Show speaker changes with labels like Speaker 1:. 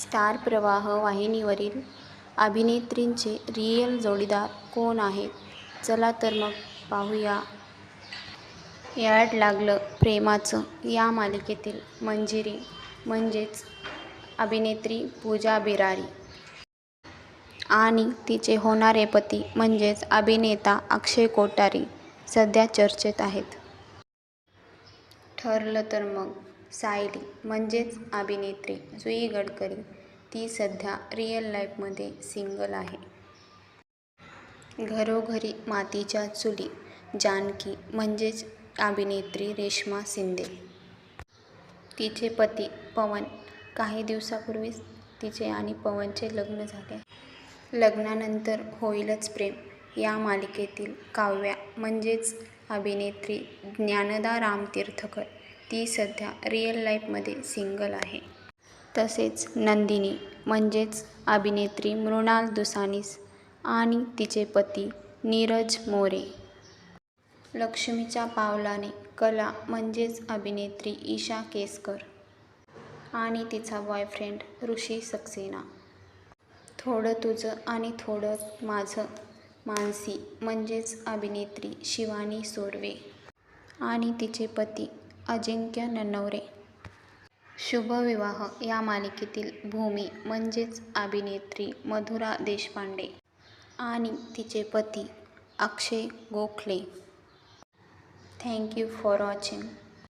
Speaker 1: Star प्रवाह वाहिनीवरील अभिनेत्रींचे real जोडीदार कोण आहेत? चला तर मग पाहूया. याड लागलं प्रेमाचं या मालिकेतील मंजिरी म्हणजेच अभिनेत्री पूजा बिरारी आणि तिचे होणारे पती म्हणजेच अभिनेता अक्षय कोठारी सध्या चर्चेत आहेत. ठरलं तर मग सायली म्हणजेच अभिनेत्री जुई गडकरी ती सध्या रिअल लाईफमध्ये सिंगल आहे. घरोघरी मातीच्या चुली जानकी म्हणजेच अभिनेत्री रेश्मा शिंदे. तिचे पती पवन. काही दिवसापूर्वीच तिचे आणि पवनचे लग्न झाले. लग्नानंतर होईलच प्रेम या मालिकेतील काव्या म्हणजेच अभिनेत्री ज्ञानदा रामतीर्थकर ती सध्या रिअल लाईफमध्ये सिंगल आहे. तसेच नंदिनी म्हणजेच अभिनेत्री मृणाल दुसानीस आणि तिचे पती नीरज मोरे. लक्ष्मीच्या पावलाने कला म्हणजेच अभिनेत्री ईशा केसकर आणि तिचा बॉयफ्रेंड ऋषी सक्सेना. थोडं तुझं आणि थोडं माझं मानसी म्हणजेच अभिनेत्री शिवानी सोरवे आणि तिचे पती अजिंक्य ननवरे. शुभविवाह या मालिकेतील भूमी म्हणजेच अभिनेत्री मधुरा देशपांडे आणि तिचे पती Akshay Gokhale. Thank you for watching.